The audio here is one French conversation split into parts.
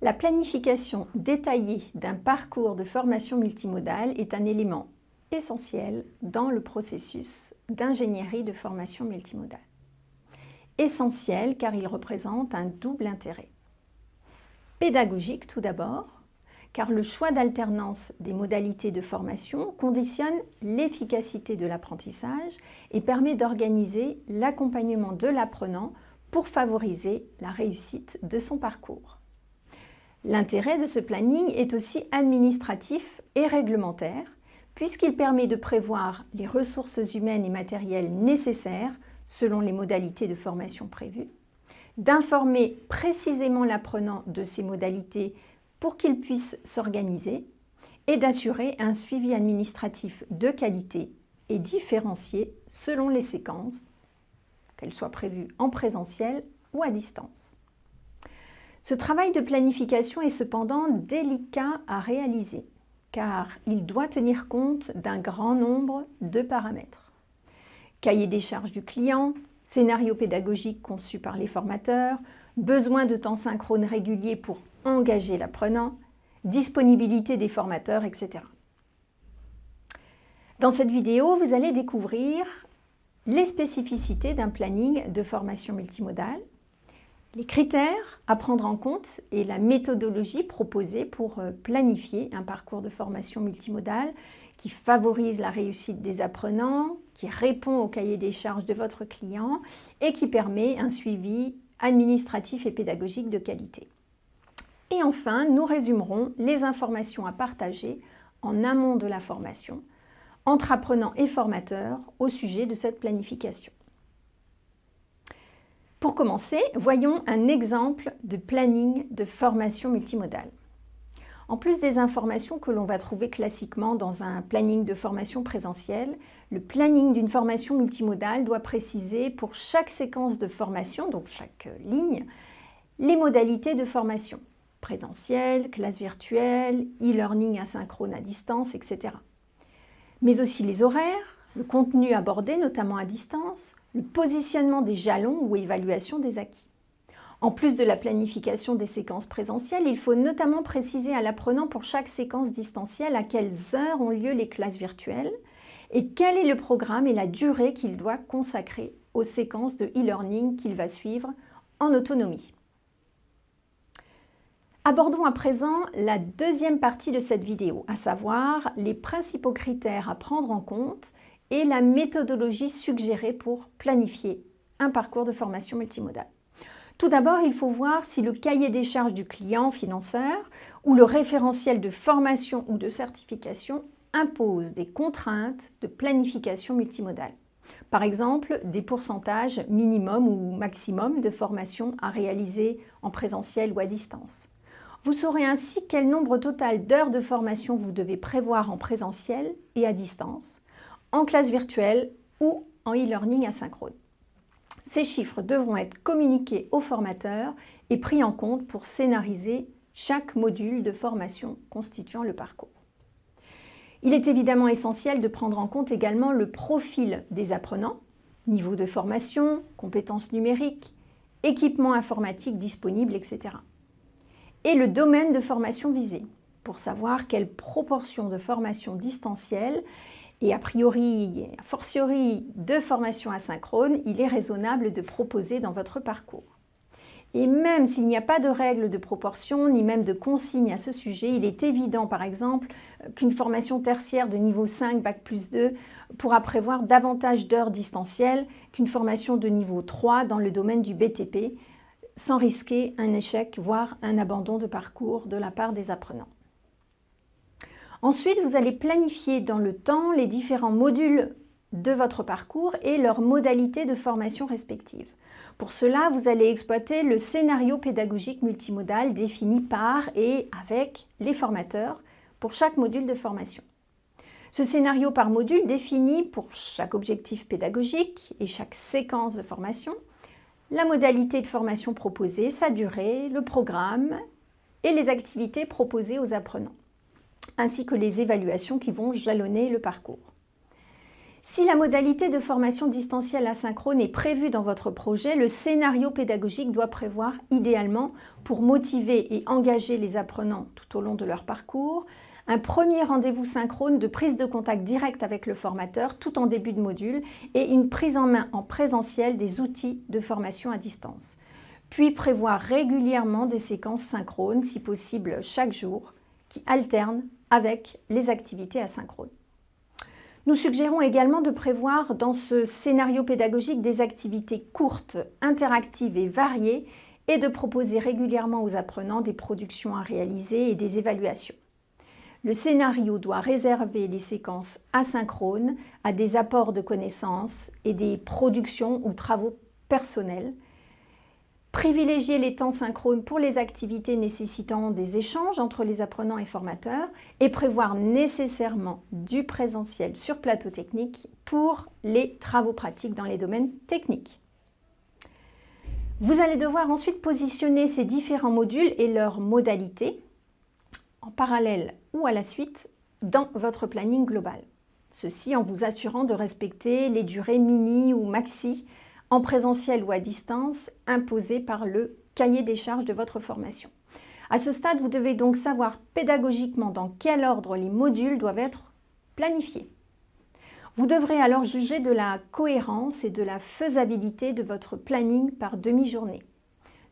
La planification détaillée d'un parcours de formation multimodale est un élément essentiel dans le processus d'ingénierie de formation multimodale. Essentiel car il représente un double intérêt. Pédagogique tout d'abord, car le choix d'alternance des modalités de formation conditionne l'efficacité de l'apprentissage et permet d'organiser l'accompagnement de l'apprenant pour favoriser la réussite de son parcours. L'intérêt de ce planning est aussi administratif et réglementaire, puisqu'il permet de prévoir les ressources humaines et matérielles nécessaires selon les modalités de formation prévues, d'informer précisément l'apprenant de ces modalités pour qu'il puisse s'organiser et d'assurer un suivi administratif de qualité et différencié selon les séquences, qu'elles soient prévues en présentiel ou à distance. Ce travail de planification est cependant délicat à réaliser, car il doit tenir compte d'un grand nombre de paramètres. Cahier des charges du client, scénario pédagogique conçu par les formateurs, besoin de temps synchrone régulier pour engager l'apprenant, disponibilité des formateurs, etc. Dans cette vidéo, vous allez découvrir les spécificités d'un planning de formation multimodale, les critères à prendre en compte et la méthodologie proposée pour planifier un parcours de formation multimodale qui favorise la réussite des apprenants, qui répond au cahier des charges de votre client et qui permet un suivi administratif et pédagogique de qualité. Et enfin, nous résumerons les informations à partager en amont de la formation entre apprenants et formateurs au sujet de cette planification. Pour commencer, voyons un exemple de planning de formation multimodale. En plus des informations que l'on va trouver classiquement dans un planning de formation présentielle, le planning d'une formation multimodale doit préciser pour chaque séquence de formation, donc chaque ligne, les modalités de formation. Présentiel, classe virtuelle, e-learning asynchrone à distance, etc. Mais aussi les horaires, le contenu abordé, notamment à distance, le positionnement des jalons ou évaluation des acquis. En plus de la planification des séquences présentielles, il faut notamment préciser à l'apprenant pour chaque séquence distancielle à quelles heures ont lieu les classes virtuelles et quel est le programme et la durée qu'il doit consacrer aux séquences de e-learning qu'il va suivre en autonomie. Abordons à présent la deuxième partie de cette vidéo, à savoir les principaux critères à prendre en compte et la méthodologie suggérée pour planifier un parcours de formation multimodale. Tout d'abord, il faut voir si le cahier des charges du client financeur ou le référentiel de formation ou de certification impose des contraintes de planification multimodale. Par exemple, des pourcentages minimum ou maximum de formation à réaliser en présentiel ou à distance. Vous saurez ainsi quel nombre total d'heures de formation vous devez prévoir en présentiel et à distance, en classe virtuelle ou en e-learning asynchrone. Ces chiffres devront être communiqués aux formateurs et pris en compte pour scénariser chaque module de formation constituant le parcours. Il est évidemment essentiel de prendre en compte également le profil des apprenants, niveau de formation, compétences numériques, équipement informatique disponible, etc. Et le domaine de formation visé, pour savoir quelle proportion de formation distancielle et a fortiori de formation asynchrone, il est raisonnable de proposer dans votre parcours. Et même s'il n'y a pas de règle de proportion, ni même de consigne à ce sujet, il est évident par exemple qu'une formation tertiaire de niveau 5, Bac+2, pourra prévoir davantage d'heures distancielles qu'une formation de niveau 3 dans le domaine du BTP, sans risquer un échec, voire un abandon de parcours de la part des apprenants. Ensuite, vous allez planifier dans le temps les différents modules de votre parcours et leurs modalités de formation respectives. Pour cela, vous allez exploiter le scénario pédagogique multimodal défini par et avec les formateurs pour chaque module de formation. Ce scénario par module définit pour chaque objectif pédagogique et chaque séquence de formation la modalité de formation proposée, sa durée, le programme et les activités proposées aux apprenants, ainsi que les évaluations qui vont jalonner le parcours. Si la modalité de formation distancielle asynchrone est prévue dans votre projet, le scénario pédagogique doit prévoir idéalement, pour motiver et engager les apprenants tout au long de leur parcours, un premier rendez-vous synchrone de prise de contact direct avec le formateur tout en début de module et une prise en main en présentiel des outils de formation à distance. Puis prévoir régulièrement des séquences synchrones, si possible chaque jour, qui alternent avec les activités asynchrones. Nous suggérons également de prévoir dans ce scénario pédagogique des activités courtes, interactives et variées et de proposer régulièrement aux apprenants des productions à réaliser et des évaluations. Le scénario doit réserver les séquences asynchrones à des apports de connaissances et des productions ou travaux personnels. Privilégier les temps synchrones pour les activités nécessitant des échanges entre les apprenants et formateurs et prévoir nécessairement du présentiel sur plateau technique pour les travaux pratiques dans les domaines techniques. Vous allez devoir ensuite positionner ces différents modules et leurs modalités en parallèle ou à la suite dans votre planning global. Ceci en vous assurant de respecter les durées mini ou maxi en présentiel ou à distance imposées par le cahier des charges de votre formation. À ce stade, vous devez donc savoir pédagogiquement dans quel ordre les modules doivent être planifiés. Vous devrez alors juger de la cohérence et de la faisabilité de votre planning par demi-journée,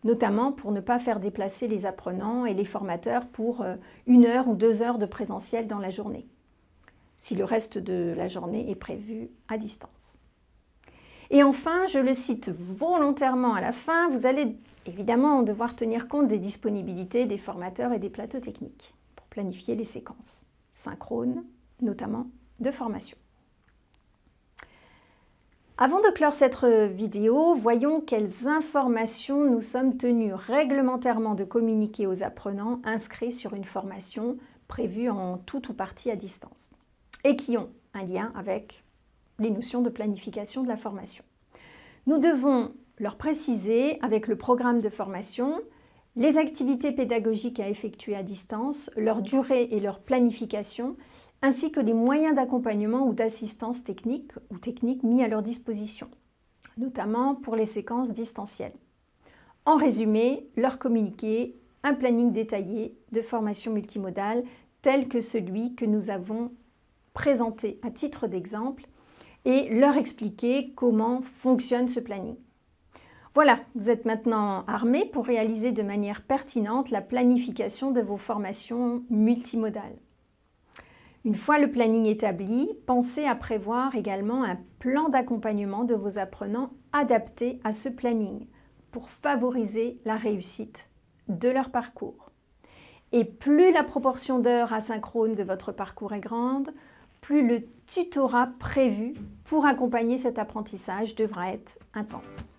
notamment pour ne pas faire déplacer les apprenants et les formateurs pour 1 heure ou 2 heures de présentiel dans la journée, si le reste de la journée est prévu à distance. Et enfin, je le cite volontairement à la fin, vous allez évidemment devoir tenir compte des disponibilités des formateurs et des plateaux techniques pour planifier les séquences synchrones, notamment de formation. Avant de clore cette vidéo, voyons quelles informations nous sommes tenus réglementairement de communiquer aux apprenants inscrits sur une formation prévue en tout ou partie à distance et qui ont un lien avec les notions de planification de la formation. Nous devons leur préciser, avec le programme de formation, les activités pédagogiques à effectuer à distance, leur durée et leur planification, ainsi que les moyens d'accompagnement ou d'assistance technique ou techniques mis à leur disposition, notamment pour les séquences distancielles. En résumé, leur communiquer un planning détaillé de formation multimodale tel que celui que nous avons présenté à titre d'exemple et leur expliquer comment fonctionne ce planning. Voilà, vous êtes maintenant armés pour réaliser de manière pertinente la planification de vos formations multimodales. Une fois le planning établi, pensez à prévoir également un plan d'accompagnement de vos apprenants adapté à ce planning pour favoriser la réussite de leur parcours. Et plus la proportion d'heures asynchrones de votre parcours est grande, plus le tutorat prévu pour accompagner cet apprentissage devra être intense.